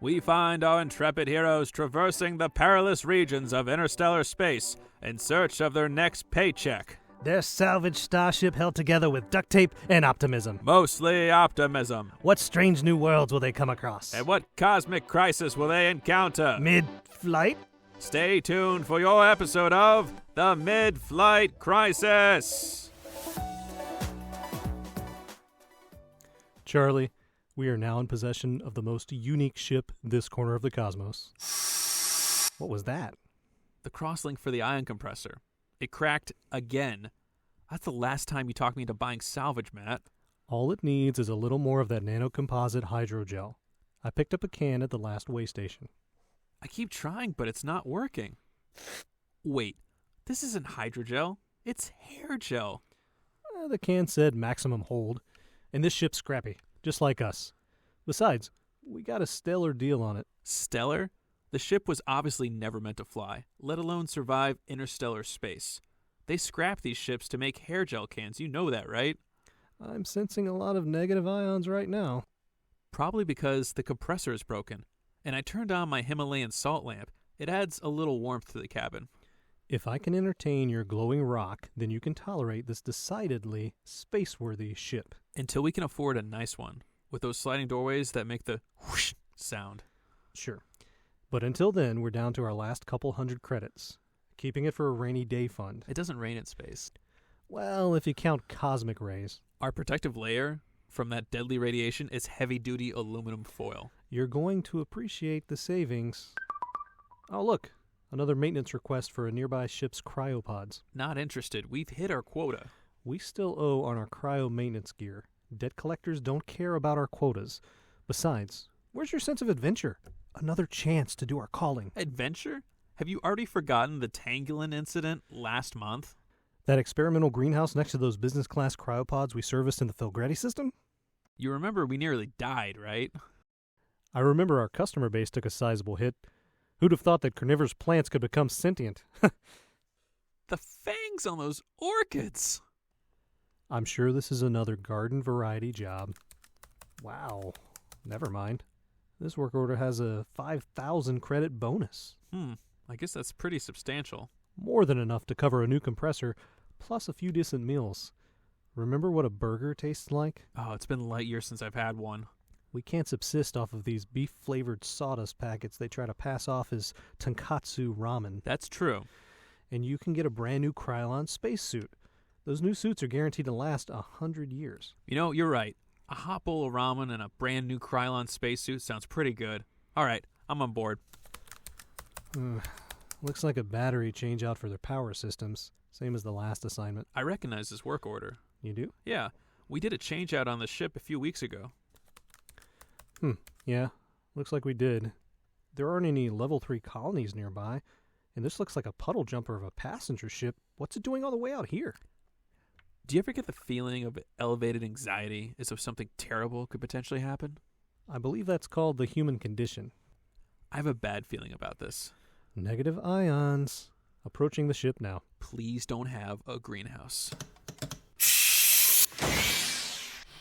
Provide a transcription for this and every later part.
we find our intrepid heroes traversing the perilous regions of interstellar space in search of their next paycheck. Their salvaged starship held together with duct tape and optimism. Mostly optimism. What strange new worlds will they come across? And what cosmic crisis will they encounter? Mid-flight? Stay tuned for your episode of The MidFlight Crisis. Charlie, we are now in possession of the most unique ship in this corner of the cosmos. What was that? The crosslink for the ion compressor. It cracked again. That's the last time you talked me into buying salvage, Matt. All it needs is a little more of that nanocomposite hydrogel. I picked up a can at the last way station. I keep trying, but it's not working. Wait, this isn't hydrogel. It's hair gel. The can said maximum hold, and this ship's scrappy, just like us. Besides, we got a stellar deal on it. Stellar? The ship was obviously never meant to fly, let alone survive interstellar space. They scrap these ships to make hair gel cans. You know that, right? I'm sensing a lot of negative ions right now. Probably because the compressor is broken, and I turned on my Himalayan salt lamp. It adds a little warmth to the cabin. If I can entertain your glowing rock, then you can tolerate this decidedly space-worthy ship. Until we can afford a nice one, with those sliding doorways that make the whoosh sound. Sure. But until then, we're down to our last couple hundred credits, keeping it for a rainy day fund. It doesn't rain in space. Well, if you count cosmic rays. Our protective layer from that deadly radiation is heavy-duty aluminum foil. You're going to appreciate the savings. Oh, look, another maintenance request for a nearby ship's cryopods. Not interested. We've hit our quota. We still owe on our cryo maintenance gear. Debt collectors don't care about our quotas. Besides, where's your sense of adventure? Another chance to do our calling. Adventure? Have you already forgotten the Tangulin incident last month? That experimental greenhouse next to those business-class cryopods we serviced in the Filgreti system? You remember we nearly died, right? I remember our customer base took a sizable hit. Who'd have thought that carnivorous plants could become sentient? The fangs on those orchids! I'm sure this is another garden variety job. Wow. Never mind. This work order has a 5,000 credit bonus. I guess that's pretty substantial. More than enough to cover a new compressor, plus a few decent meals. Remember what a burger tastes like? Oh, it's been light years since I've had one. We can't subsist off of these beef-flavored sawdust packets they try to pass off as tonkatsu ramen. That's true. And you can get a brand new Krylon spacesuit. Those new suits are guaranteed to last 100 years. You know, you're right. A hot bowl of ramen and a brand new Krylon spacesuit sounds pretty good. All right, I'm on board. Looks like a battery change out for their power systems. Same as the last assignment. I recognize this work order. You do? Yeah, we did a change out on the ship a few weeks ago. Yeah, looks like we did. There aren't any level 3 colonies nearby, and this looks like a puddle jumper of a passenger ship. What's it doing all the way out here? Do you ever get the feeling of elevated anxiety as if something terrible could potentially happen? I believe that's called the human condition. I have a bad feeling about this. Negative ions. Approaching the ship now. Please don't have a greenhouse.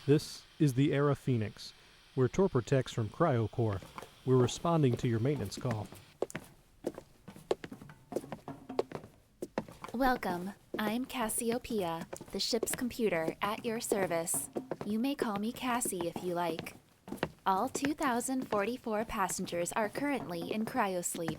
This is the Era Phoenix. We're Torpor Techs from Cryo Corp. We're responding to your maintenance call. Welcome. I'm Cassiopeia, the ship's computer, at your service. You may call me Cassie if you like. All 2,044 passengers are currently in cryosleep.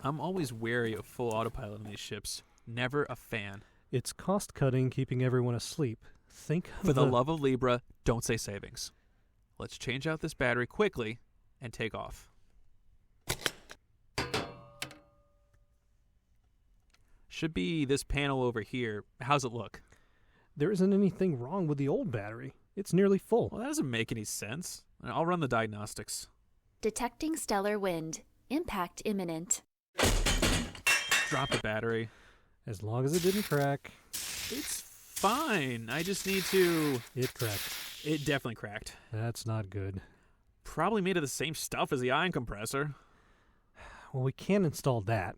I'm always wary of full autopilot on these ships. Never a fan. It's cost-cutting keeping everyone asleep. Think of For the love of Libra, don't say savings. Let's change out this battery quickly and take off. Should be this panel over here. How's it look? There isn't anything wrong with the old battery. It's nearly full. Well, that doesn't make any sense. I'll run the diagnostics. Detecting stellar wind. Impact imminent. Drop the battery. As long as it didn't crack. It's fine. I just need to... It cracked. It definitely cracked. That's not good. Probably made of the same stuff as the ion compressor. Well, we can't install that.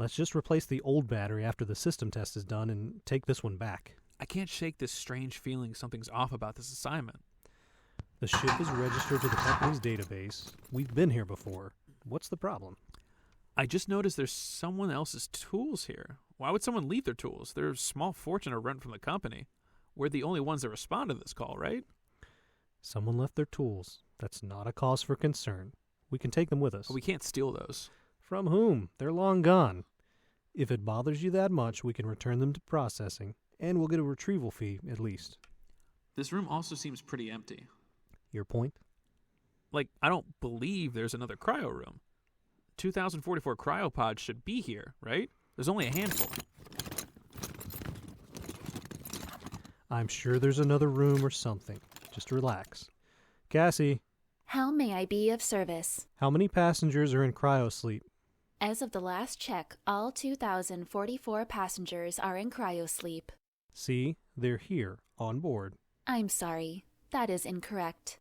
Let's just replace the old battery after the system test is done and take this one back. I can't shake this strange feeling something's off about this assignment. The ship is registered to the company's database. We've been here before. What's the problem? I just noticed there's someone else's tools here. Why would someone leave their tools? They're a small fortune to rent from the company. We're the only ones that respond to this call, right? Someone left their tools. That's not a cause for concern. We can take them with us. We can't steal those. From whom? They're long gone. If it bothers you that much, we can return them to processing, and we'll get a retrieval fee, at least. This room also seems pretty empty. Your point? Like, I don't believe there's another cryo room. 2044 cryopods should be here, right? There's only a handful. I'm sure there's another room or something. Just relax. Cassie, How may I be of service? how many passengers are in cryosleep? As of the last check, all 2,044 passengers are in cryosleep. See, they're here, on board. I'm sorry. That is incorrect.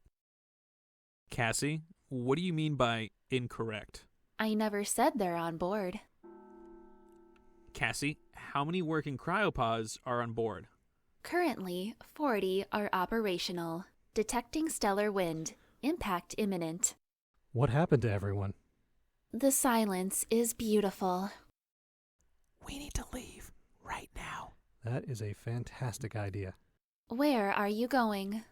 Cassie, what do you mean by incorrect? I never said they're on board. Cassie, how many working cryopods are on board? Currently, 40 are operational. Detecting stellar wind. Impact imminent. What happened to everyone? The silence is beautiful. We need to leave right now. That is a fantastic idea. Where are you going?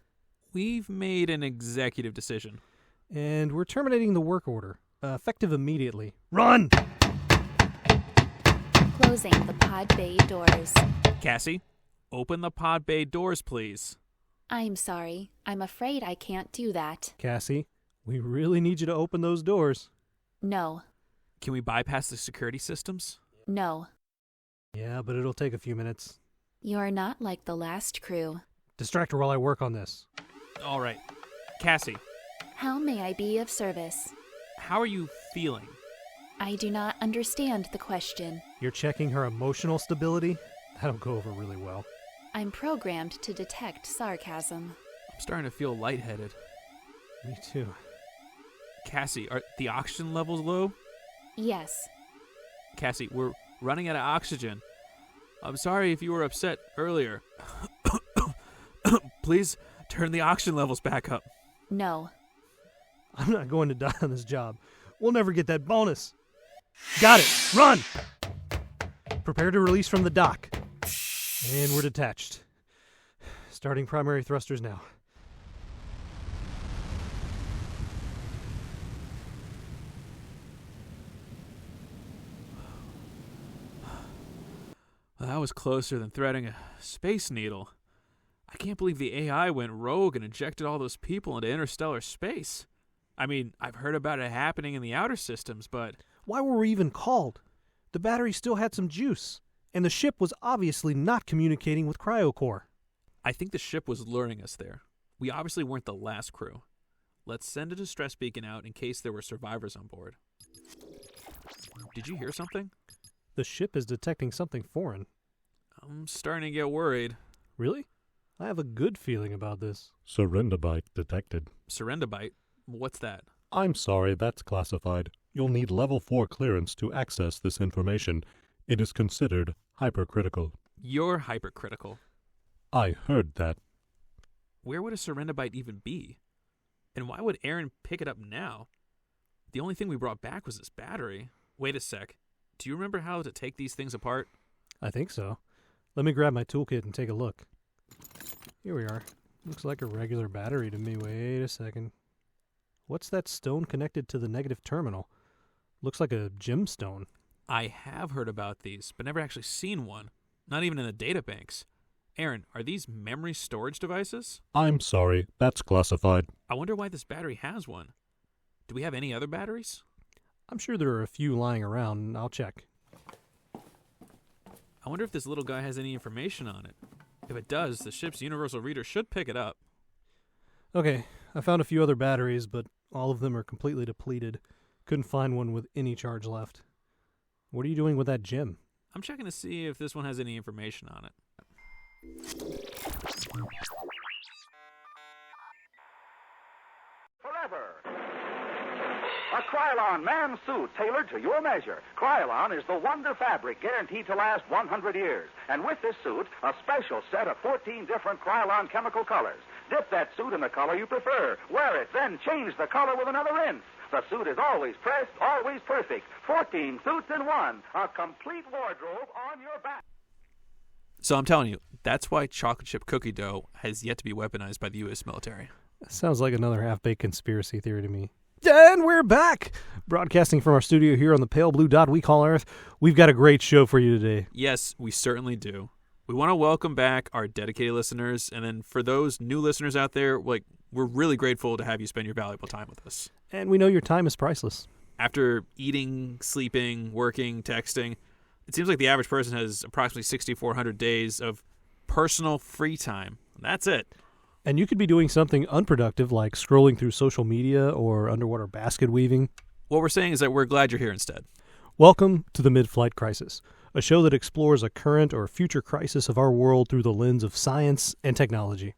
We've made an executive decision. And we're terminating the work order, effective immediately. Run! Closing the pod bay doors. Cassie, open the pod bay doors, please. I'm sorry. I'm afraid I can't do that. Cassie, we really need you to open those doors. No. Can we bypass the security systems? No. Yeah, but it'll take a few minutes. You're not like the last crew. Distract her while I work on this. All right. Cassie, How may I be of service? how are you feeling? I do not understand the question. You're checking her emotional stability? That'll go over really well. I'm programmed to detect sarcasm. I'm starting to feel lightheaded. Me too. Cassie, are the oxygen levels low? Yes. Cassie, we're running out of oxygen. I'm sorry if you were upset earlier. Please turn the oxygen levels back up. No. I'm not going to die on this job. We'll never get that bonus. Got it. Run! Prepare to release from the dock. And we're detached. Starting primary thrusters now. Well, that was closer than threading a space needle. I can't believe the AI went rogue and injected all those people into interstellar space. I mean, I've heard about it happening in the outer systems, but... Why were we even called? The battery still had some juice, and the ship was obviously not communicating with Cryo Corp. I think the ship was luring us there. We obviously weren't the last crew. Let's send a distress beacon out in case there were survivors on board. Did you hear something? The ship is detecting something foreign. I'm starting to get worried. Really? I have a good feeling about this. Serendibite detected. Serendibite? What's that? I'm sorry, that's classified. You'll need level 4 clearance to access this information. It is considered hypercritical. You're hypercritical. I heard that. Where would a serendibite even be? And why would Aaron pick it up now? The only thing we brought back was this battery. Wait a sec. Do you remember how to take these things apart? I think so. Let me grab my toolkit and take a look. Here we are. Looks like a regular battery to me. Wait a second. What's that stone connected to the negative terminal? Looks like a gemstone. I have heard about these, but never actually seen one. Not even in the databanks. Aaron, are these memory storage devices? I'm sorry, that's classified. I wonder why this battery has one. Do we have any other batteries? I'm sure there are a few lying around. I'll check. I wonder if this little guy has any information on it. If it does, the ship's universal reader should pick it up. Okay, I found a few other batteries, but all of them are completely depleted. Couldn't find one with any charge left. What are you doing with that gem? I'm checking to see if this one has any information on it. Forever. A Krylon man suit tailored to your measure. Krylon is the wonder fabric guaranteed to last 100 years. And with this suit, a special set of 14 different Krylon chemical colors. Dip that suit in the color you prefer. Wear it, then change the color with another rinse. The suit is always pressed, always perfect. 14 suits in one. A complete wardrobe on your back. So I'm telling you, that's why chocolate chip cookie dough has yet to be weaponized by the U.S. military. Sounds like another half-baked conspiracy theory to me. And we're back! Broadcasting from our studio here on the pale blue dot we call Earth. We've got a great show for you today. Yes, we certainly do. We want to welcome back our dedicated listeners, and then for those new listeners out there, we're really grateful to have you spend your valuable time with us. And we know your time is priceless. After eating, sleeping, working, texting, it seems like the average person has approximately 6,400 days of personal free time. That's it. And you could be doing something unproductive like scrolling through social media or underwater basket weaving. What we're saying is that we're glad you're here instead. Welcome to the MidFlight Crisis, a show that explores a current or future crisis of our world through the lens of science and technology.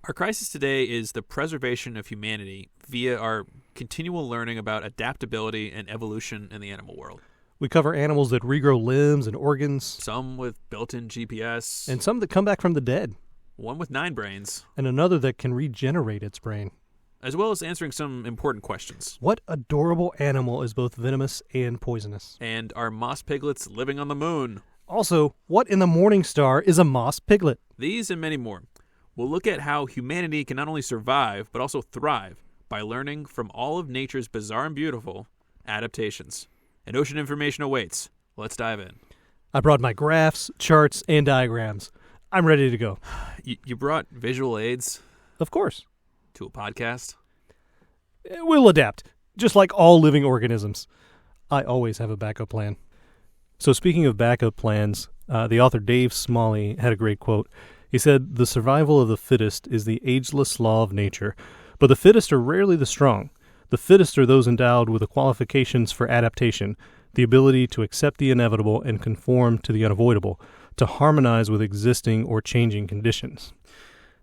Our crisis today is the preservation of humanity via our continual learning about adaptability and evolution in the animal world. We cover animals that regrow limbs and organs. Some with built-in GPS. And some that come back from the dead. One with 9 brains. And another that can regenerate its brain. As well as answering some important questions. What adorable animal is both venomous and poisonous? And are moss piglets living on the moon? Also, what in the morning star is a moss piglet? These and many more. We'll look at how humanity can not only survive, but also thrive by learning from all of nature's bizarre and beautiful adaptations. And ocean information awaits. Let's dive in. I brought my graphs, charts, and diagrams. I'm ready to go. You brought visual aids? Of course. To a podcast? We'll adapt, just like all living organisms. I always have a backup plan. So speaking of backup plans, the author Dave Smalley had a great quote. He said, "The survival of the fittest is the ageless law of nature, but the fittest are rarely the strong. The fittest are those endowed with the qualifications for adaptation, the ability to accept the inevitable and conform to the unavoidable, to harmonize with existing or changing conditions."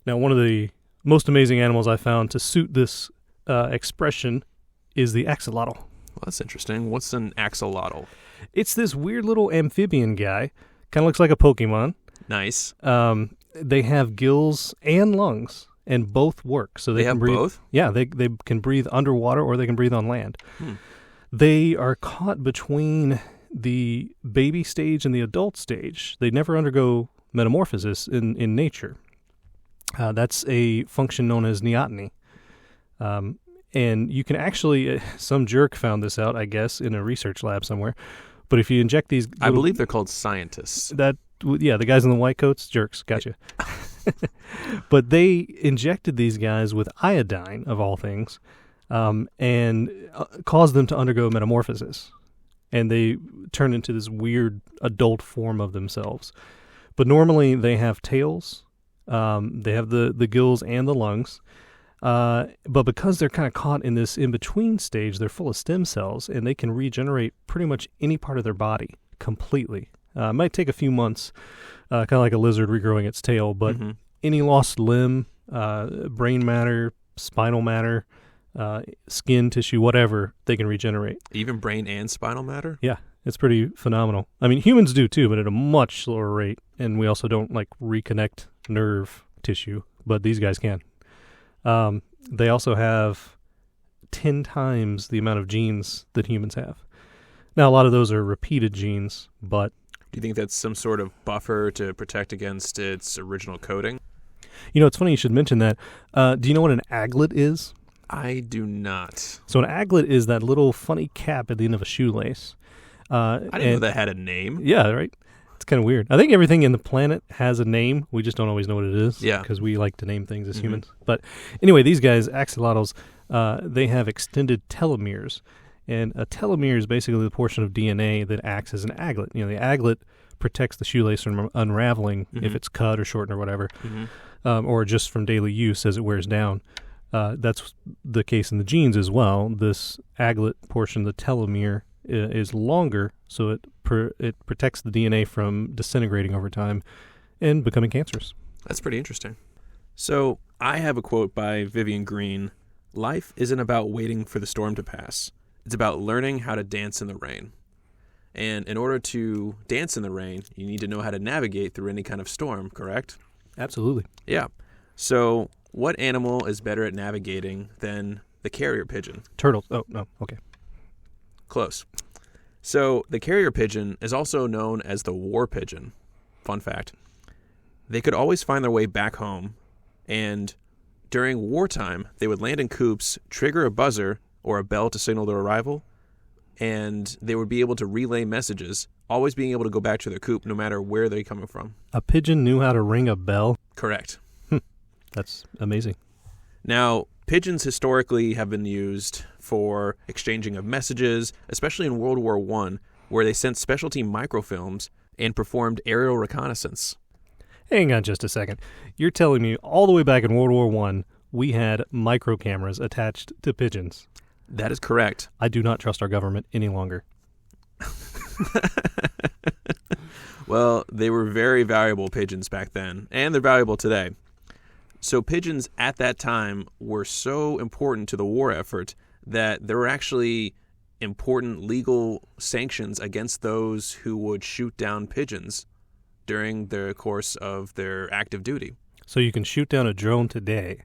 Now, one of the most amazing animals I found to suit this expression is the axolotl. Well, that's interesting. What's an axolotl? It's this weird little amphibian guy. Kind of looks like a Pokemon. Nice. They have gills and lungs, and both work. So they can have breathe. Both? Yeah, they can breathe underwater or they can breathe on land. They are caught between the baby stage and the adult stage. They never undergo metamorphosis in nature. That's a function known as neoteny. And you can actually, some jerk found this out, I guess, in a research lab somewhere. But if you inject these... I believe they're called scientists. Yeah, the guys in the white coats, jerks, gotcha. But they injected these guys with iodine, of all things, and caused them to undergo metamorphosis. And they turn into this weird adult form of themselves. But normally they have tails, they have the gills and the lungs, but because they're kind of caught in this in-between stage, they're full of stem cells, and they can regenerate pretty much any part of their body completely. It might take a few months, kind of like a lizard regrowing its tail, but any lost limb, brain matter, spinal matter, skin tissue, whatever, they can regenerate. Even brain and spinal matter? Yeah, it's pretty phenomenal. I mean, humans do too, but at a much slower rate, and we also don't reconnect nerve tissue, but these guys can. They also have 10 times the amount of genes that humans have. Now, a lot of those are repeated genes, but... Do you think that's some sort of buffer to protect against its original coding? You know, it's funny you should mention that. Do you know what an aglet is? I do not. So an aglet is that little funny cap at the end of a shoelace. I didn't know that had a name. Yeah, right? It's kind of weird. I think everything in the planet has a name. We just don't always know what it is. Yeah. Because we like to name things as humans. But anyway, these guys, axolotls, they have extended telomeres. And a telomere is basically the portion of DNA that acts as an aglet. You know, the aglet protects the shoelace from unraveling if it's cut or shortened or whatever, or just from daily use as it wears down. That's the case in the genes as well. This aglet portion, the telomere, is longer, so it protects the DNA from disintegrating over time and becoming cancerous. That's pretty interesting. So I have a quote by Vivian Green. "Life isn't about waiting for the storm to pass. It's about learning how to dance in the rain. And in order to dance in the rain, you need to know how to navigate through any kind of storm, correct?" Absolutely. Yeah. So What animal is better at navigating than the carrier pigeon? Turtles. Oh, no. Okay. Close. So the carrier pigeon is also known as the war pigeon. Fun fact. They could always find their way back home, and during wartime, they would land in coops, trigger a buzzer or a bell to signal their arrival, and they would be able to relay messages, always being able to go back to their coop no matter where they're coming from. A pigeon knew how to ring a bell? Correct. That's amazing. Now, pigeons historically have been used for exchanging of messages, especially in World War I, where they sent specialty microfilms and performed aerial reconnaissance. Hang on just a second. You're telling me all the way back in World War I, we had micro cameras attached to pigeons? That is correct. I do not trust our government any longer. Well, they were very valuable pigeons back then, and they're valuable today. So pigeons at that time were so important to the war effort that there were actually important legal sanctions against those who would shoot down pigeons during the course of their active duty. So you can shoot down a drone today,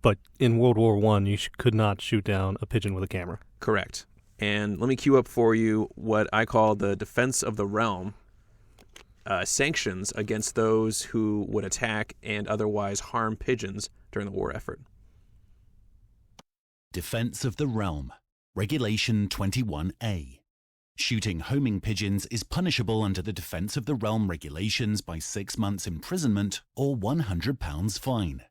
but in World War I, you could not shoot down a pigeon with a camera. Correct. And let me cue up for you what I call the defense of the realm, sanctions against those who would attack and otherwise harm pigeons during the war effort. Defense of the Realm. Regulation 21A. Shooting homing pigeons is punishable under the Defense of the Realm regulations by 6 months imprisonment or £100 fine.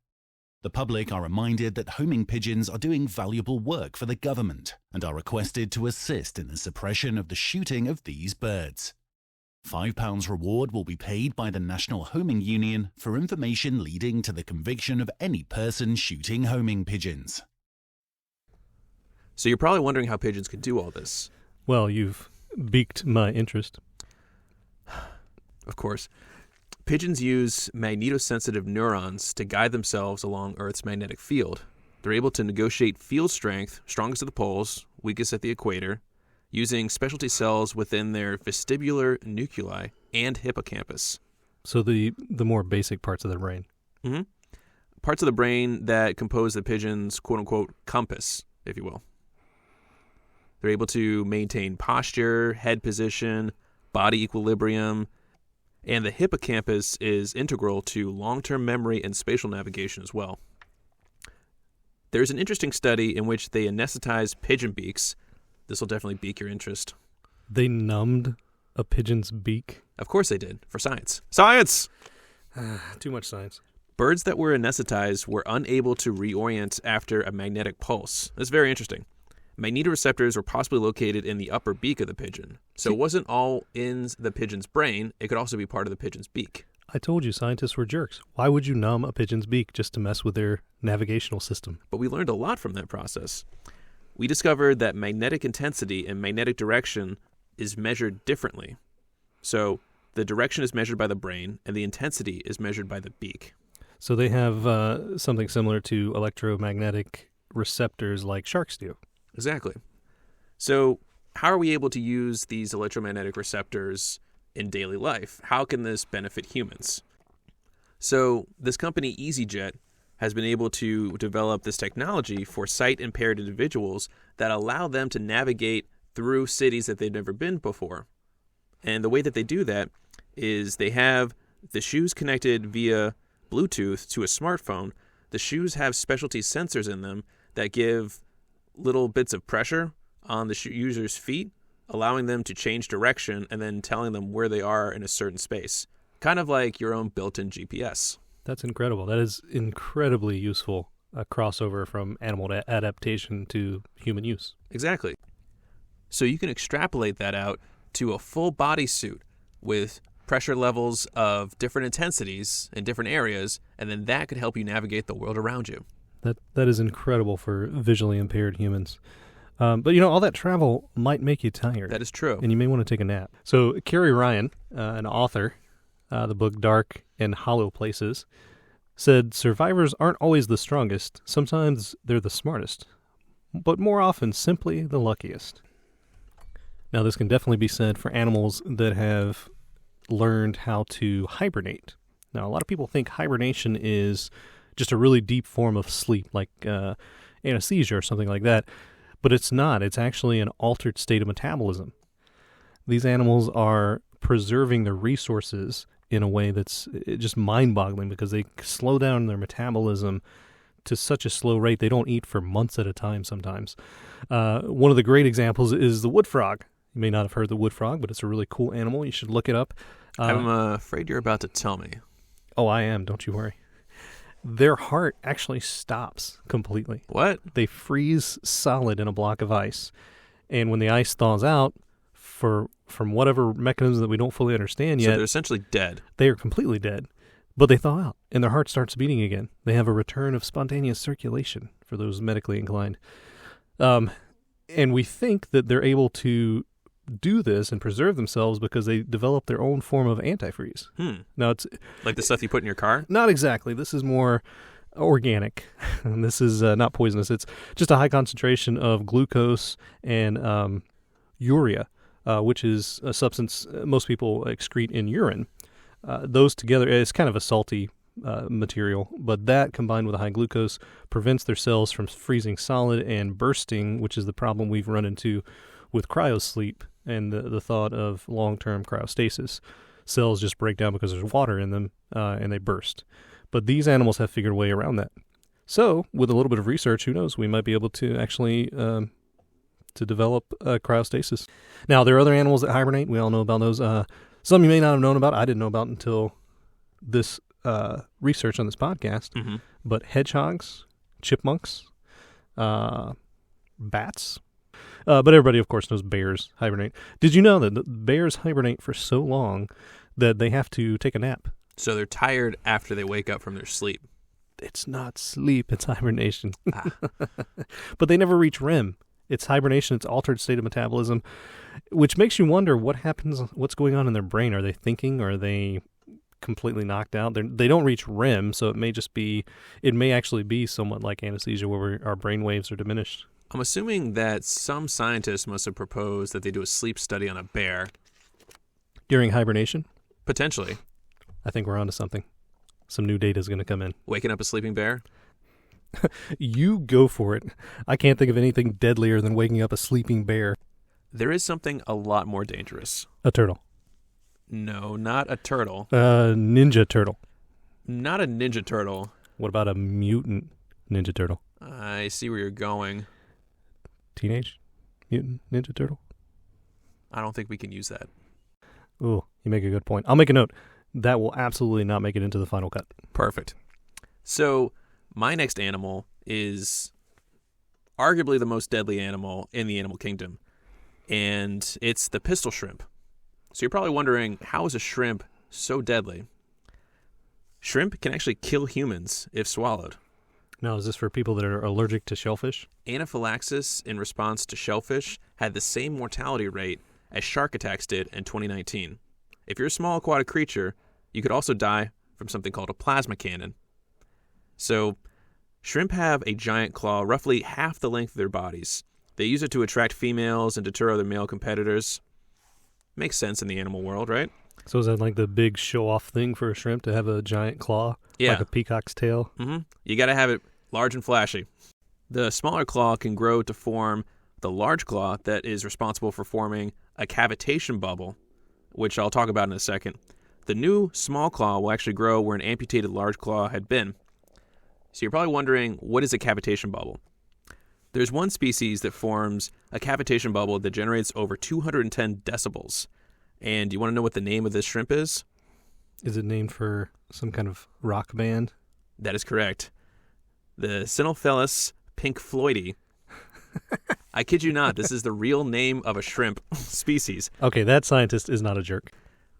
The public are reminded that homing pigeons are doing valuable work for the government and are requested to assist in the suppression of the shooting of these birds. £5 reward will be paid by the National Homing Union for information leading to the conviction of any person shooting homing pigeons. So you're probably wondering how pigeons can do all this. Well, you've piqued my interest. Of course. Pigeons use magnetosensitive neurons to guide themselves along Earth's magnetic field. They're able to negotiate field strength, strongest at the poles, weakest at the equator, using specialty cells within their vestibular nuclei and hippocampus. So the more basic parts of the brain. Mm-hmm. Parts of the brain that compose the pigeon's quote-unquote compass, if you will. They're able to maintain posture, head position, body equilibrium, and the hippocampus is integral to long-term memory and spatial navigation as well. There's an interesting study in which they anesthetized pigeon beaks. This will definitely pique your interest. They numbed a pigeon's beak? Of course they did, for science. Science! Too much science. Birds that were anesthetized were unable to reorient after a magnetic pulse. That's very interesting. Magnetoreceptors were possibly located in the upper beak of the pigeon. So it wasn't all in the pigeon's brain. It could also be part of the pigeon's beak. I told you scientists were jerks. Why would you numb a pigeon's beak just to mess with their navigational system? But we learned a lot from that process. We discovered that magnetic intensity and magnetic direction is measured differently. So the direction is measured by the brain, and the intensity is measured by the beak. So they have something similar to electromagnetic receptors like sharks do. Exactly. So how are we able to use these electromagnetic receptors in daily life? How can this benefit humans? So this company, EasyJet, has been able to develop this technology for sight-impaired individuals that allow them to navigate through cities that they've never been before. And the way that they do that is they have the shoes connected via Bluetooth to a smartphone. The shoes have specialty sensors in them that give little bits of pressure on the user's feet, allowing them to change direction and then telling them where they are in a certain space. Kind of like your own built-in GPS. That's incredible. That is incredibly useful, a crossover from animal adaptation to human use. Exactly. So you can extrapolate that out to a full body suit with pressure levels of different intensities in different areas, and then that could help you navigate the world around you. That is incredible for visually impaired humans. But, you know, all that travel might make you tired. That is true. And you may want to take a nap. So Carrie Ryan, an author, the book Dark and Hollow Places, said survivors aren't always the strongest. Sometimes they're the smartest, but more often simply the luckiest. Now, this can definitely be said for animals that have learned how to hibernate. Now, a lot of people think hibernation is just a really deep form of sleep, like anesthesia or something like that. But it's not. It's actually an altered state of metabolism. These animals are preserving their resources in a way that's just mind-boggling because they slow down their metabolism to such a slow rate they don't eat for months at a time sometimes. One of the great examples is the wood frog. You may not have heard the wood frog, but it's a really cool animal. You should look it up. I'm afraid you're about to tell me. Oh, I am. Don't you worry. Their heart actually stops completely. What? They freeze solid in a block of ice. And when the ice thaws out, from whatever mechanism that we don't fully understand yet, So they're essentially dead. they are completely dead. But they thaw out, and their heart starts beating again. They have a return of spontaneous circulation for those medically inclined. And we think that they're able to do this and preserve themselves because they develop their own form of antifreeze. Now, it's Like the stuff you put in your car? not exactly. This is more organic, and this is not poisonous. It's just a high concentration of glucose and urea, which is a substance most people excrete in urine. Those together, it's kind of a salty material, but that combined with a high glucose prevents their cells from freezing solid and bursting, which is the problem we've run into with cryosleep and the thought of long-term cryostasis. Cells just break down because there's water in them, and they burst. But these animals have figured a way around that. So, with a little bit of research, who knows, we might be able to actually to develop cryostasis. Now, there are other animals that hibernate. We all know about those. Some you may not have known about. I didn't know about until this research on this podcast. Mm-hmm. But hedgehogs, chipmunks, bats. But everybody, of course, knows bears hibernate. Did you know that the bears hibernate for so long that they have to take a nap? So they're tired after they wake up from their sleep. It's not sleep, it's hibernation. Ah. But they never reach REM. It's hibernation, it's altered state of metabolism, which makes you wonder what happens, what's going on in their brain. Are they thinking, or are they completely knocked out? They don't reach REM, so it may actually be somewhat like anesthesia where our brain waves are diminished. I'm assuming that some scientists must have proposed that they do a sleep study on a bear. During hibernation? Potentially. I think we're onto something. Some new data is going to come in. Waking up a sleeping bear? You go for it. I can't think of anything deadlier than waking up a sleeping bear. There is something a lot more dangerous. A turtle. No, not a turtle. Ninja turtle. Not a ninja turtle. What about a mutant ninja turtle? I see where you're going. Teenage mutant ninja turtle? I don't think we can use that. Ooh, you make a good point. I'll make a note. That will absolutely not make it into the final cut. Perfect. So, my next animal is arguably the most deadly animal in the animal kingdom, and it's the pistol shrimp. So you're probably wondering, how is a shrimp so deadly? Shrimp can actually kill humans if swallowed. Now, is this for people that are allergic to shellfish? Anaphylaxis in response to shellfish had the same mortality rate as shark attacks did in 2019. If you're a small aquatic creature, you could also die from something called a plasma cannon. So, shrimp have a giant claw roughly half the length of their bodies. They use it to attract females and deter other male competitors. Makes sense in the animal world, right? So is that like the big show-off thing for a shrimp to have a giant claw? Yeah. Like a peacock's tail? Mm-hmm. You got to have it large and flashy. The smaller claw can grow to form the large claw that is responsible for forming a cavitation bubble, which I'll talk about in a second. The new small claw will actually grow where an amputated large claw had been. So you're probably wondering, what is a cavitation bubble? There's one species that forms a cavitation bubble that generates over 210 decibels. And do you want to know what the name of this shrimp is? Is it named for some kind of rock band? That is correct. The Cynophilus pink floydii. I kid you not, this is the real name of a shrimp species. Okay, that scientist is not a jerk.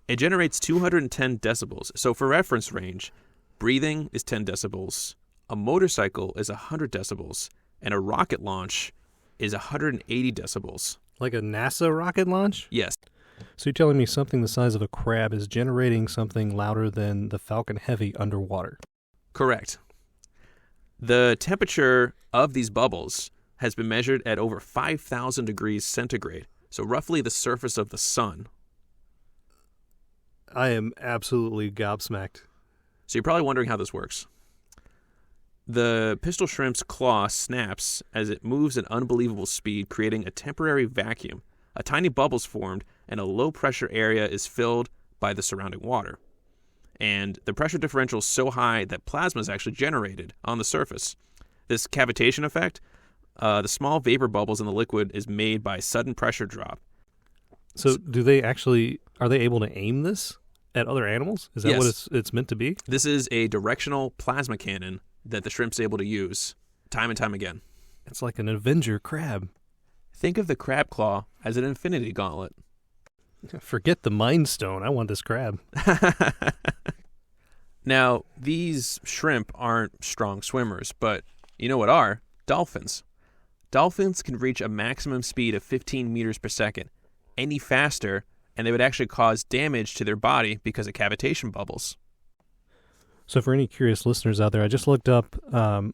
It generates 210 decibels. So for reference range, breathing is 10 decibels, a motorcycle is 100 decibels, and a rocket launch is 180 decibels. Like a NASA rocket launch? Yes. So you're telling me something the size of a crab is generating something louder than the Falcon Heavy underwater? Correct. The temperature of these bubbles has been measured at over 5,000 degrees centigrade, so roughly the surface of the sun. I am absolutely gobsmacked. So you're probably wondering how this works. The pistol shrimp's claw snaps as it moves at unbelievable speed, creating a temporary vacuum. A tiny bubble's formed, and a low-pressure area is filled by the surrounding water. And the pressure differential is so high that plasma is actually generated on the surface. This cavitation effect, the small vapor bubbles in the liquid, is made by sudden pressure drop. So are they able to aim this at other animals? Is that Yes. what it's meant to be? This is a directional plasma cannon that the shrimp's able to use time and time again. It's like an Avenger crab. Think of the crab claw as an infinity gauntlet. Forget the Mind Stone. I want this crab. Now, these shrimp aren't strong swimmers, but you know what are? Dolphins. Dolphins can reach a maximum speed of 15 meters per second. Any faster, and they would actually cause damage to their body because of cavitation bubbles. So for any curious listeners out there, I just looked up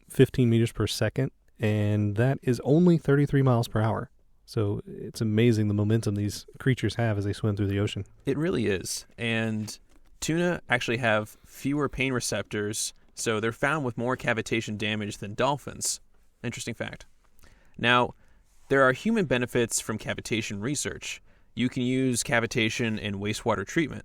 15 meters per second, and that is only 33 miles per hour. So it's amazing the momentum these creatures have as they swim through the ocean. It really is. And tuna actually have fewer pain receptors, so they're found with more cavitation damage than dolphins. Interesting fact. Now, there are human benefits from cavitation research. You can use cavitation in wastewater treatment.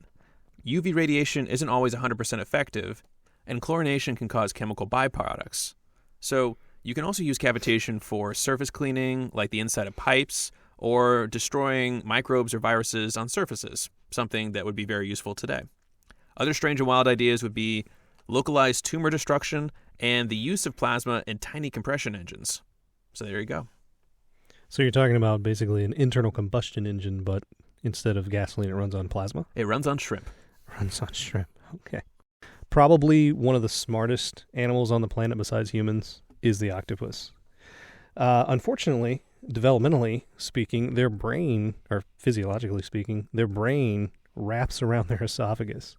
UV radiation isn't always 100% effective, and chlorination can cause chemical byproducts. So you can also use cavitation for surface cleaning, like the inside of pipes, or destroying microbes or viruses on surfaces, something that would be very useful today. Other strange and wild ideas would be localized tumor destruction and the use of plasma in tiny compression engines. So there you go. So you're talking about basically an internal combustion engine, but instead of gasoline, it runs on plasma? It runs on shrimp. Runs on shrimp. Okay. Probably one of the smartest animals on the planet besides humans is the octopus. Unfortunately, developmentally speaking, their brain, or physiologically speaking, their brain wraps around their esophagus.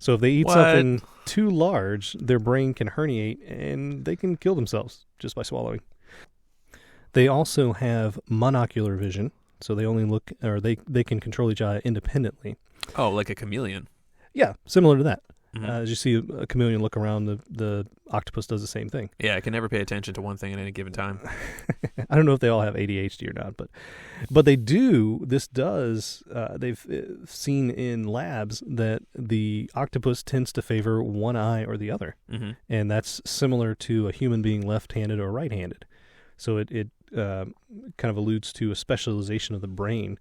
So if they eat something too large, their brain can herniate and they can kill themselves just by swallowing. They also have monocular vision, so they only look, or they can control each eye independently. Oh, like a chameleon. Yeah, similar to that. Mm-hmm. As you see a chameleon look around, the octopus does the same thing. Yeah, I can never pay attention to one thing at any given time. I don't know if they all have ADHD or not, but they do. This does. They've seen in labs that the octopus tends to favor one eye or the other, Mm-hmm. and that's similar to a human being left-handed or right-handed. So it kind of alludes to a specialization of the brain,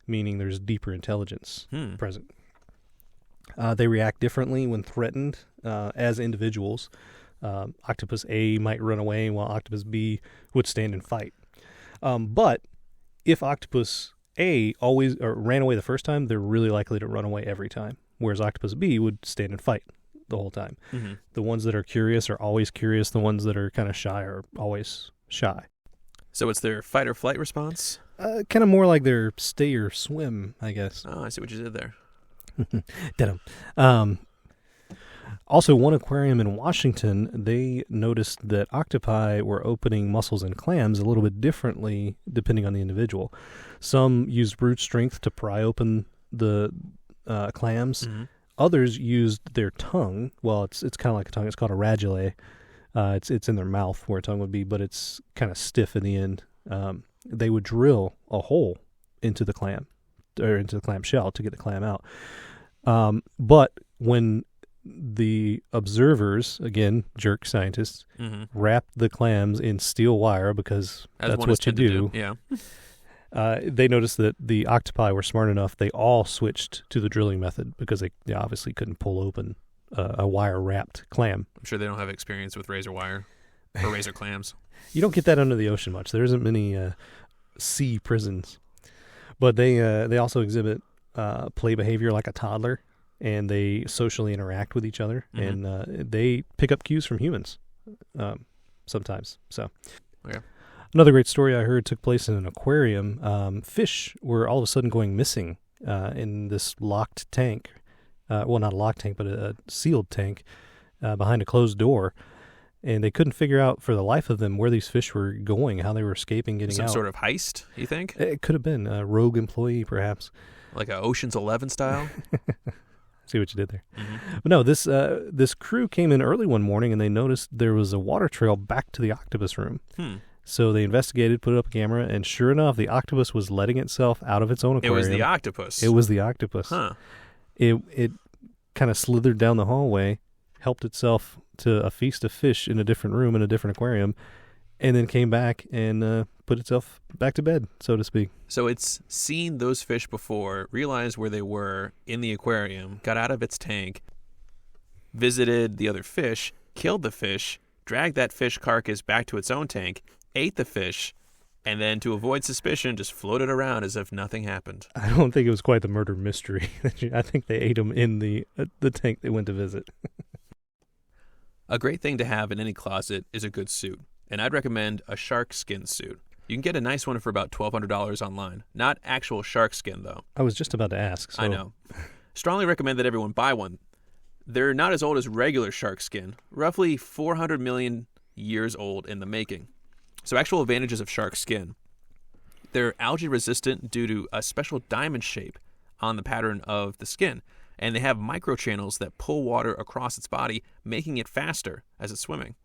meaning there's deeper intelligence present. They react differently when threatened as individuals. Octopus A might run away while Octopus B would stand and fight. But if Octopus A always ran away the first time, they're really likely to run away every time, whereas Octopus B would stand and fight the whole time. Mm-hmm. The ones that are curious are always curious. The ones that are kind of shy are always shy. So it's their fight or flight response? Kind of more like their stay or swim, I guess. Oh, I see what you did there. Also, one aquarium in Washington, they noticed that octopi were opening mussels and clams a little bit differently depending on the individual. Some used brute strength to pry open the clams. Mm-hmm. Others used their tongue. Well, it's kind of like a tongue. It's called a radulae. It's in their mouth where a tongue would be, but it's kind of stiff in the end. They would drill a hole into the clam, or into the clam shell to get the clam out. But when the observers, again, jerk scientists, wrapped the clams in steel wire because that's what you do. Yeah. They noticed that the octopi were smart enough. They all switched to the drilling method because they obviously couldn't pull open a wire-wrapped clam. I'm sure they don't have experience with razor wire or razor clams. You don't get that under the ocean much. There isn't many sea prisons. But they also exhibit play behavior like a toddler, and they socially interact with each other, and they pick up cues from humans sometimes. So, okay. Another great story I heard took place in an aquarium. Fish were all of a sudden going missing in this locked tank. Well, not a locked tank, but a sealed tank behind a closed door. And they couldn't figure out for the life of them where these fish were going, how they were escaping, getting out. Some sort of heist, you think? It could have been a rogue employee, perhaps. Like a Ocean's 11 style? See what you did there. But no, this crew came in early one morning and they noticed there was a water trail back to the octopus room. So they investigated, put up a camera, and sure enough, the octopus was letting itself out of its own aquarium. It was the octopus. It was the octopus. Huh. It kind of slithered down the hallway, helped itself to a feast of fish in a different room in a different aquarium, and then came back and put itself back to bed, so to speak. So it's seen those fish before, realized where they were in the aquarium, got out of its tank, visited the other fish, killed the fish, dragged that fish carcass back to its own tank, ate the fish, and then to avoid suspicion just floated around as if nothing happened. I don't think it was quite the murder mystery. I think they ate them in the tank they went to visit. A great thing to have in any closet is a good suit, and I'd recommend a shark skin suit. You can get a nice one for about $1,200 online. Not actual shark skin, though. I was just about to ask. So. I know. Strongly recommend that everyone buy one. They're not as old as regular shark skin, roughly 400 million years old in the making. So actual advantages of shark skin. They're algae resistant due to a special diamond shape on the pattern of the skin, and they have microchannels that pull water across its body, making it faster as it's swimming.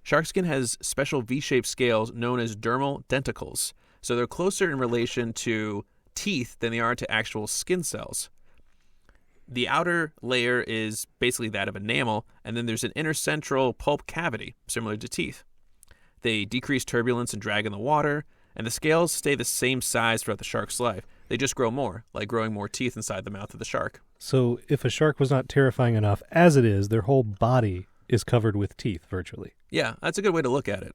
Shark skin has special V-shaped scales known as dermal denticles, so they're closer in relation to teeth than they are to actual skin cells. The outer layer is basically that of enamel, and then there's an intercentral pulp cavity, similar to teeth. They decrease turbulence and drag in the water, and the scales stay the same size throughout the shark's life. They just grow more, like growing more teeth inside the mouth of the shark. So if a shark was not terrifying enough, as it is, their whole body is covered with teeth, virtually. Yeah, that's a good way to look at it.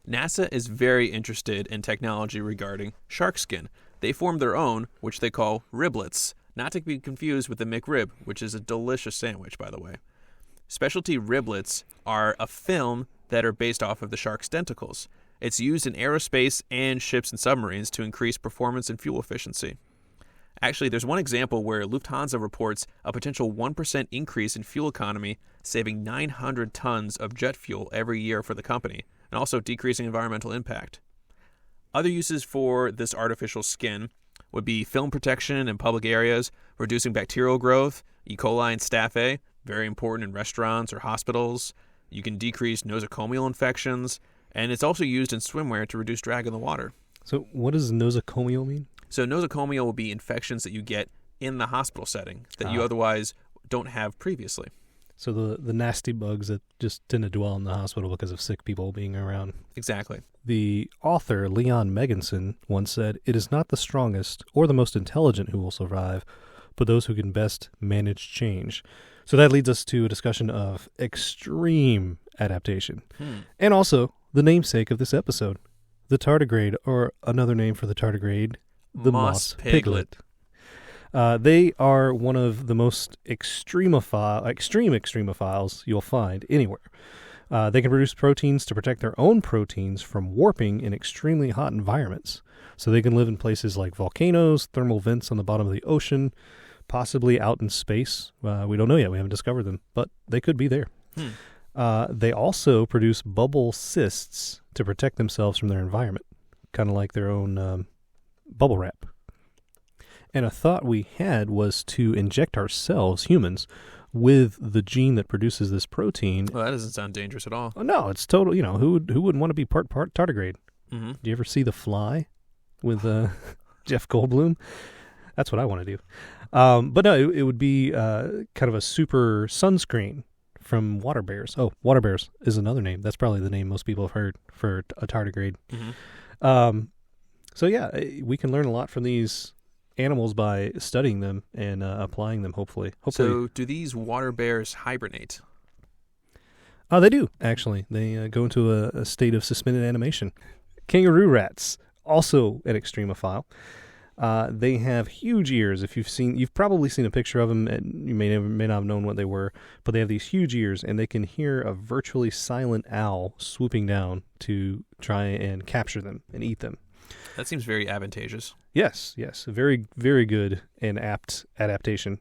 NASA is very interested in technology regarding shark skin. They formed their own, which they call riblets, not to be confused with the McRib, which is a delicious sandwich, by the way. Specialty riblets are a film that are based off of the shark's denticles. It's used in aerospace and ships and submarines to increase performance and fuel efficiency. Actually, there's one example where Lufthansa reports a potential 1% increase in fuel economy, saving 900 tons of jet fuel every year for the company, and also decreasing environmental impact. Other uses for this artificial skin would be film protection in public areas, reducing bacterial growth, E. coli and Staph A, very important in restaurants or hospitals. You can decrease nosocomial infections, and it's also used in swimwear to reduce drag in the water. So what does nosocomial mean? So nosocomial will be infections that you get in the hospital setting that you otherwise don't have previously. So the nasty bugs that just tend to dwell in the hospital because of sick people being around. Exactly. The author, Leon Megginson, once said, "It is not the strongest or the most intelligent who will survive, but those who can best manage change." So that leads us to a discussion of extreme adaptation. And also the namesake of this episode, the tardigrade, or another name for the tardigrade, the moss piglet. They are one of the most extreme extremophiles you'll find anywhere. They can produce proteins to protect their own proteins from warping in extremely hot environments. So they can live in places like volcanoes, thermal vents on the bottom of the ocean, possibly out in space. We don't know yet. We haven't discovered them, but they could be there. They also produce bubble cysts to protect themselves from their environment, kind of like their own bubble wrap. And a thought we had was to inject ourselves, humans, with the gene that produces this protein. Well, that doesn't sound dangerous at all. Oh, no, it's total, who wouldn't want to be part tardigrade? Mm-hmm. Do you ever see The Fly with Jeff Goldblum? That's what I want to do. But no, it would be kind of a super sunscreen from water bears. Oh, water bears is another name. That's probably the name most people have heard for a tardigrade. Mm-hmm. So yeah, we can learn a lot from these animals by studying them and applying them, hopefully. So do these water bears hibernate? They do, actually. They go into a state of suspended animation. Kangaroo rats, also an extremophile. They have huge ears. If you've probably seen a picture of them, and you may not have known what they were, but they have these huge ears, and they can hear a virtually silent owl swooping down to try and capture them and eat them. That seems very advantageous. Yes. Very, very good and apt adaptation.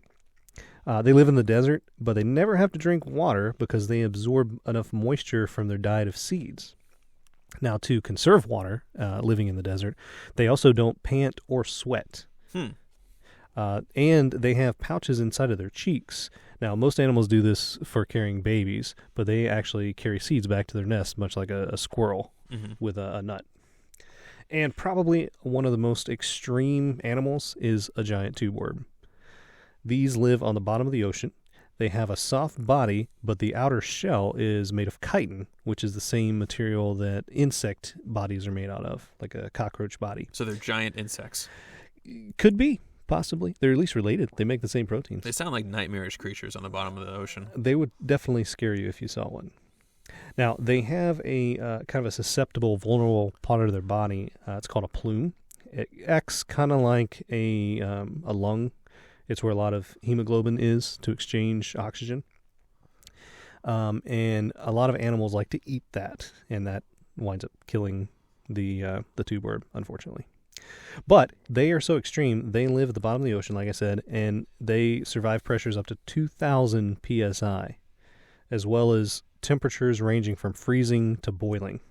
They live in the desert, but they never have to drink water because they absorb enough moisture from their diet of seeds. Now, to conserve water, living in the desert, they also don't pant or sweat. And they have pouches inside of their cheeks. Now, most animals do this for carrying babies, but they actually carry seeds back to their nest, much like a squirrel with a nut. And probably one of the most extreme animals is a giant tube worm. These live on the bottom of the ocean. They have a soft body, but the outer shell is made of chitin, which is the same material that insect bodies are made out of, like a cockroach body. So they're giant insects. Could be, possibly. They're at least related. They make the same proteins. They sound like nightmarish creatures on the bottom of the ocean. They would definitely scare you if you saw one. Now, they have a kind of a susceptible, vulnerable part of their body. It's called a plume. It acts kind of like a lung. It's where a lot of hemoglobin is to exchange oxygen. And a lot of animals like to eat that, and that winds up killing the tube worm, unfortunately. But they are so extreme, they live at the bottom of the ocean, like I said, and they survive pressures up to 2,000 psi, as well as temperatures ranging from freezing to boiling.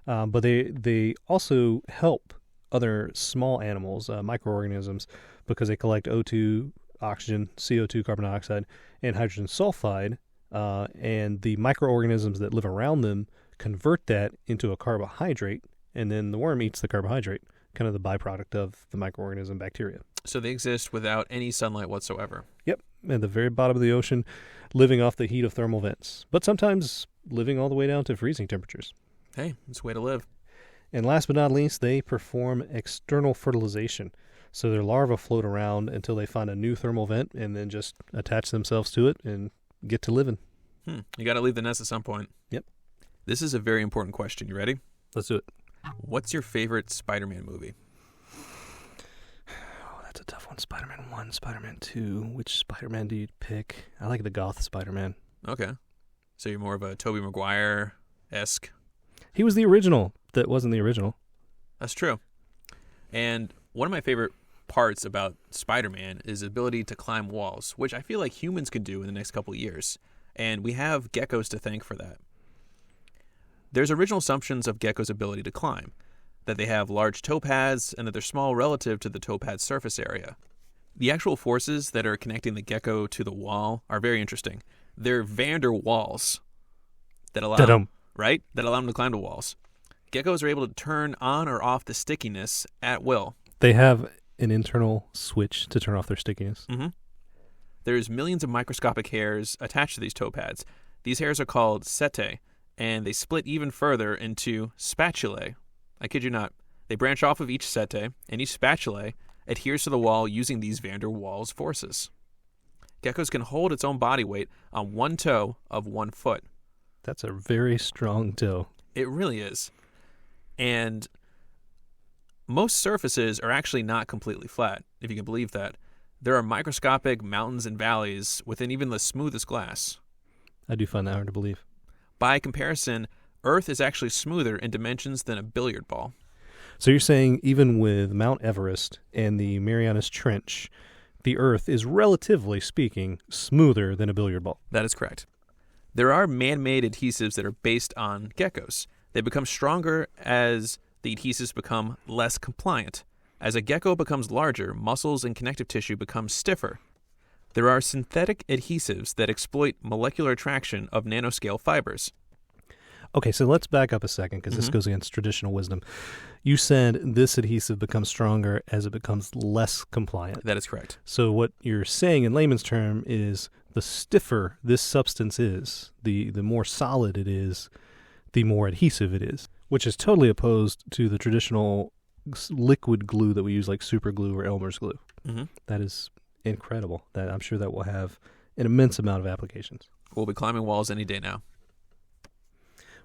But they also help other small animals, microorganisms, because they collect O2, oxygen, CO2, carbon dioxide, and hydrogen sulfide, and the microorganisms that live around them convert that into a carbohydrate, and then the worm eats the carbohydrate, kind of the byproduct of the microorganism bacteria. So they exist without any sunlight whatsoever. Yep, at the very bottom of the ocean, living off the heat of thermal vents, but sometimes living all the way down to freezing temperatures. Hey, it's a way to live. And last but not least, they perform external fertilization. So their larvae float around until they find a new thermal vent and then just attach themselves to it and get to living. You got to leave the nest at some point. Yep. This is a very important question. You ready? Let's do it. What's your favorite Spider-Man movie? Oh, that's a tough one. Spider-Man 1, Spider-Man 2. Which Spider-Man do you pick? I like the goth Spider-Man. Okay. So you're more of a Tobey Maguire-esque. He was the original that wasn't the original. That's true. And one of my favorite parts about Spider-Man is the ability to climb walls, which I feel like humans could do in the next couple of years. And we have geckos to thank for that. There's original assumptions of geckos' ability to climb, that they have large toe pads and that they're small relative to the toe pad's surface area. The actual forces that are connecting the gecko to the wall are very interesting. They're van der Waals that allow them to climb the walls. Geckos are able to turn on or off the stickiness at will. They have an internal switch to turn off their stickiness. Mm-hmm. There's millions of microscopic hairs attached to these toe pads. These hairs are called setae, and they split even further into spatulae. I kid you not. They branch off of each setae, and each spatulae adheres to the wall using these van der Waals forces. Geckos can hold its own body weight on one toe of 1 foot. That's a very strong toe. It really is. And most surfaces are actually not completely flat, if you can believe that. There are microscopic mountains and valleys within even the smoothest glass. I do find that hard to believe. By comparison, Earth is actually smoother in dimensions than a billiard ball. So you're saying even with Mount Everest and the Marianas Trench, the Earth is, relatively speaking, smoother than a billiard ball? That is correct. There are man-made adhesives that are based on geckos. They become stronger as the adhesives become less compliant. As a gecko becomes larger, muscles and connective tissue become stiffer. There are synthetic adhesives that exploit molecular attraction of nanoscale fibers. Okay, so let's back up a second because this goes against traditional wisdom. You said this adhesive becomes stronger as it becomes less compliant. That is correct. So what you're saying in layman's term is the stiffer this substance is, the more solid it is, the more adhesive it is, which is totally opposed to the traditional liquid glue that we use, like super glue or Elmer's glue. Mm-hmm. That is incredible. That I'm sure that will have an immense amount of applications. We'll be climbing walls any day now.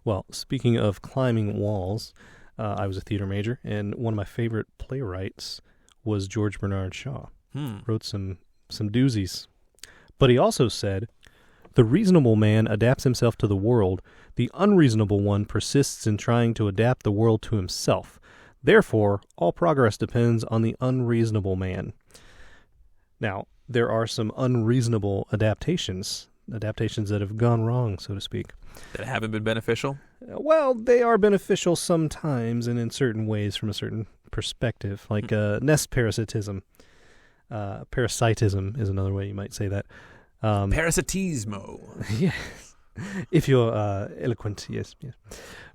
Well, speaking of climbing walls, I was a theater major, and one of my favorite playwrights was George Bernard Shaw. Wrote some doozies. But he also said, "The reasonable man adapts himself to the world. The unreasonable one persists in trying to adapt the world to himself. Therefore, all progress depends on the unreasonable man." Now, there are some unreasonable adaptations that have gone wrong, so to speak. That haven't been beneficial? Well, they are beneficial sometimes and in certain ways from a certain perspective, like nest parasitism. Parasitism is another way you might say that. Parasitismo. Yes. If you're eloquent, yes.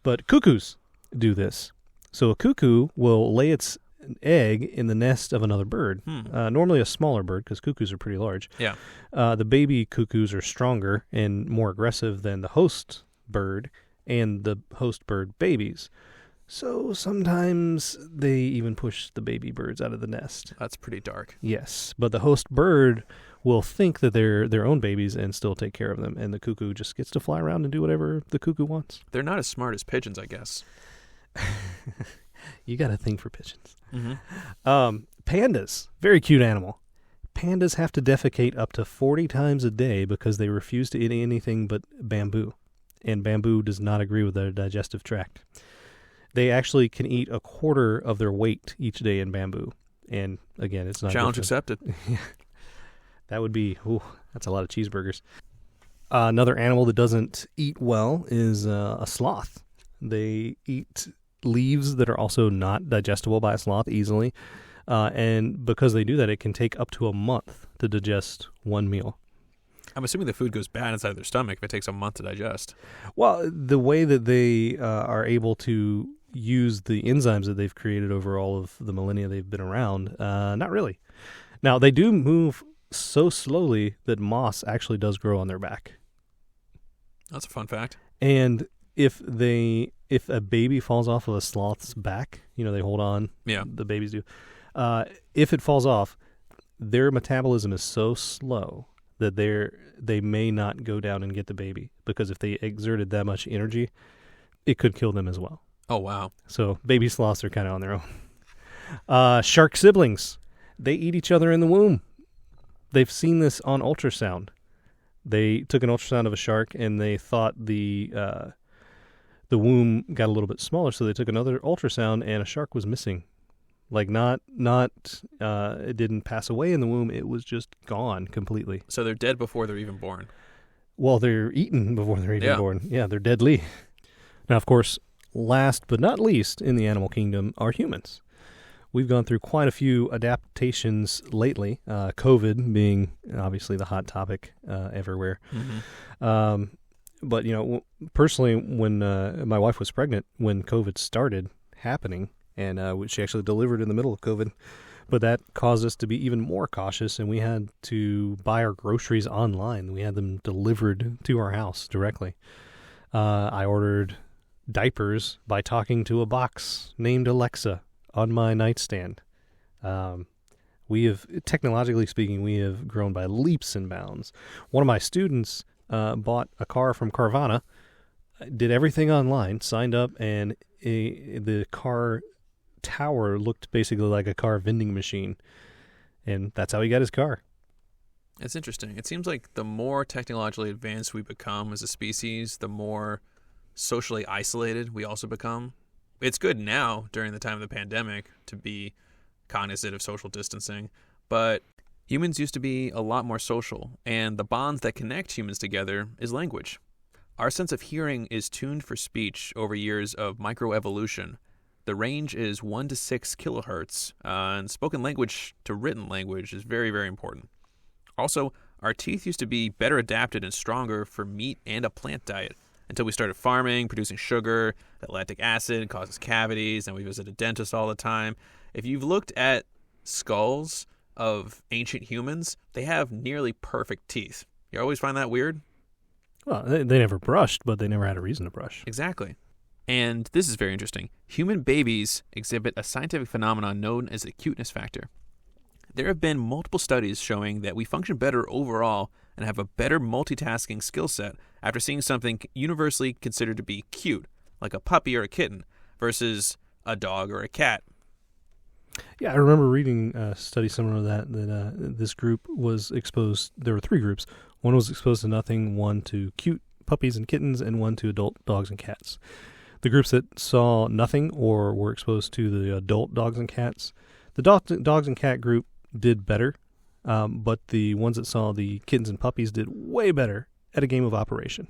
But cuckoos do this. So a cuckoo will lay its egg in the nest of another bird, normally a smaller bird because cuckoos are pretty large. Yeah. The baby cuckoos are stronger and more aggressive than the host bird and the host bird babies. So sometimes they even push the baby birds out of the nest. That's pretty dark. Yes, but the host bird will think that they're their own babies and still take care of them, and the cuckoo just gets to fly around and do whatever the cuckoo wants. They're not as smart as pigeons, I guess. You got a thing for pigeons. Mm-hmm. Pandas, very cute animal. Pandas have to defecate up to 40 times a day because they refuse to eat anything but bamboo, and bamboo does not agree with their digestive tract. They actually can eat a quarter of their weight each day in bamboo, and again, it's not Challenge accepted. That would be, that's a lot of cheeseburgers. Another animal that doesn't eat well is a sloth. They eat leaves that are also not digestible by a sloth easily. And because they do that, it can take up to a month to digest one meal. I'm assuming the food goes bad inside their stomach if it takes a month to digest. Well, the way that they are able to use the enzymes that they've created over all of the millennia they've been around, not really. Now, they do move so slowly that moss actually does grow on their back. That's a fun fact. And if a baby falls off of a sloth's back, they hold on. Yeah. The babies do. If it falls off, their metabolism is so slow that they may not go down and get the baby, because if they exerted that much energy, it could kill them as well. Oh, wow. So baby sloths are kind of on their own. Shark siblings, they eat each other in the womb. They've seen this on ultrasound. They took an ultrasound of a shark and they thought the womb got a little bit smaller, so they took another ultrasound and a shark was missing. Like it didn't pass away in the womb, it was just gone completely. So they're dead before they're even born. Well, they're eaten before they're even born. Yeah, they're deadly. Now, of course, last but not least in the animal kingdom are humans. We've gone through quite a few adaptations lately, COVID being obviously the hot topic everywhere. Mm-hmm. But, personally, when my wife was pregnant, when COVID started happening, and she actually delivered in the middle of COVID, but that caused us to be even more cautious, and we had to buy our groceries online. We had them delivered to our house directly. I ordered diapers by talking to a box named Alexa on my nightstand. Technologically speaking, we have grown by leaps and bounds. One of my students bought a car from Carvana, did everything online, signed up, and the car tower looked basically like a car vending machine. And that's how he got his car. It's interesting. It seems like the more technologically advanced we become as a species, the more socially isolated we also become. It's good now, during the time of the pandemic, to be cognizant of social distancing, but humans used to be a lot more social, and the bonds that connect humans together is language. Our sense of hearing is tuned for speech over years of microevolution. The range is 1 to 6 kilohertz, and spoken language to written language is very, very important. Also, our teeth used to be better adapted and stronger for meat and a plant diet, until we started farming, producing sugar. That lactic acid causes cavities, and we visit a dentist all the time. If you've looked at skulls of ancient humans, they have nearly perfect teeth. You always find that weird? Well, they never brushed, but they never had a reason to brush. Exactly. And this is very interesting. Human babies exhibit a scientific phenomenon known as the cuteness factor. There have been multiple studies showing that we function better overall and have a better multitasking skill set after seeing something universally considered to be cute, like a puppy or a kitten, versus a dog or a cat. Yeah, I remember reading a study similar to that this group was exposed. There were 3 groups. One was exposed to nothing, one to cute puppies and kittens, and one to adult dogs and cats. The groups that saw nothing or were exposed to the adult dogs and cats, the dogs and cat group did better, but the ones that saw the kittens and puppies did way better at a game of Operation.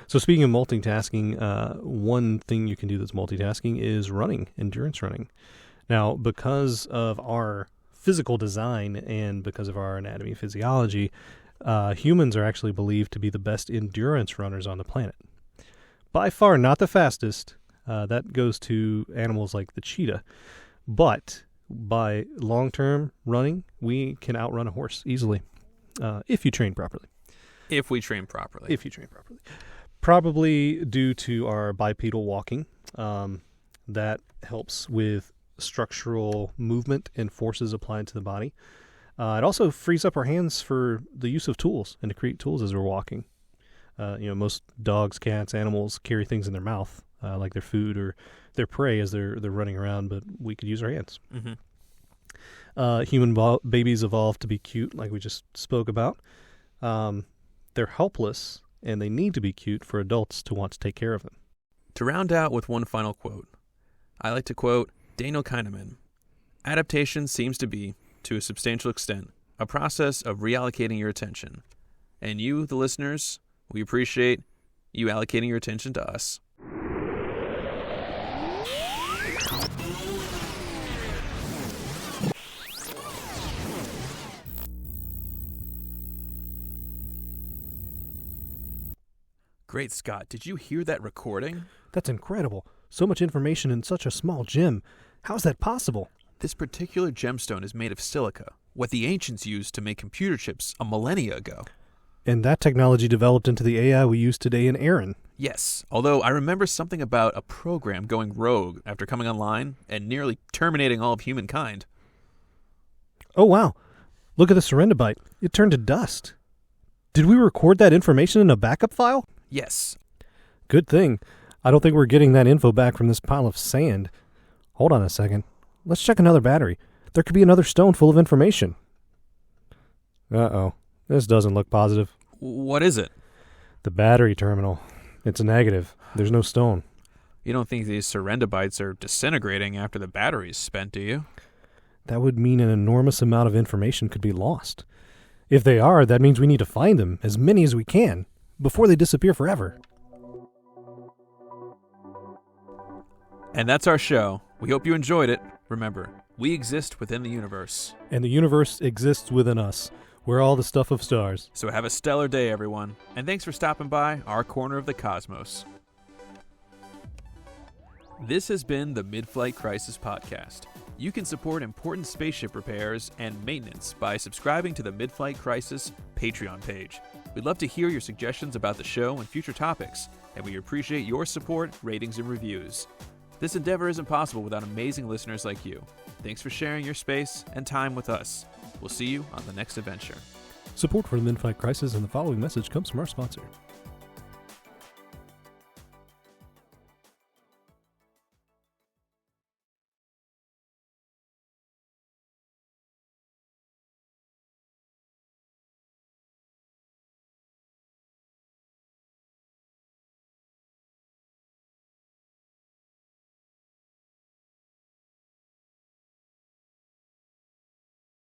So speaking of multitasking, one thing you can do that's multitasking is running, endurance running. Now, because of our physical design and because of our anatomy physiology, humans are actually believed to be the best endurance runners on the planet. By far not the fastest. That goes to animals like the cheetah. But by long-term running, we can outrun a horse easily if you train properly. If we train properly. Probably due to our bipedal walking. That helps with structural movement and forces applied to the body. It also frees up our hands for the use of tools and to create tools as we're walking. Most dogs, cats, animals carry things in their mouth, like their food or their prey as they're running around, but we could use our hands. Mm-hmm. Human babies evolved to be cute, like we just spoke about. They're helpless, and they need to be cute for adults to want to take care of them. To round out with one final quote, I like to quote Daniel Kahneman. Adaptation seems to be, to a substantial extent, a process of reallocating your attention. And you, the listeners, we appreciate you allocating your attention to us. Great Scott, did you hear that recording? That's incredible. So much information in such a small gem. How is that possible? This particular gemstone is made of silica, what the ancients used to make computer chips a millennia ago. And that technology developed into the AI we use today in Aaron. Yes, although I remember something about a program going rogue after coming online and nearly terminating all of humankind. Oh, wow. Look at the serendibite. It turned to dust. Did we record that information in a backup file? Yes. Good thing. I don't think we're getting that info back from this pile of sand. Hold on a second. Let's check another battery. There could be another stone full of information. Uh-oh. This doesn't look positive. What is it? The battery terminal. It's a negative. There's no stone. You don't think these serendibites are disintegrating after the battery's spent, do you? That would mean an enormous amount of information could be lost. If they are, that means we need to find them, as many as we can, before they disappear forever. And that's our show. We hope you enjoyed it. Remember, we exist within the universe. And the universe exists within us. We're all the stuff of stars. So have a stellar day, everyone. And thanks for stopping by our corner of the cosmos. This has been the MidFlight Crisis podcast. You can support important spaceship repairs and maintenance by subscribing to the MidFlight Crisis Patreon page. We'd love to hear your suggestions about the show and future topics, and we appreciate your support, ratings, and reviews. This endeavor isn't possible without amazing listeners like you. Thanks for sharing your space and time with us. We'll see you on the next adventure. Support for the MidFlight Crisis and the following message comes from our sponsor.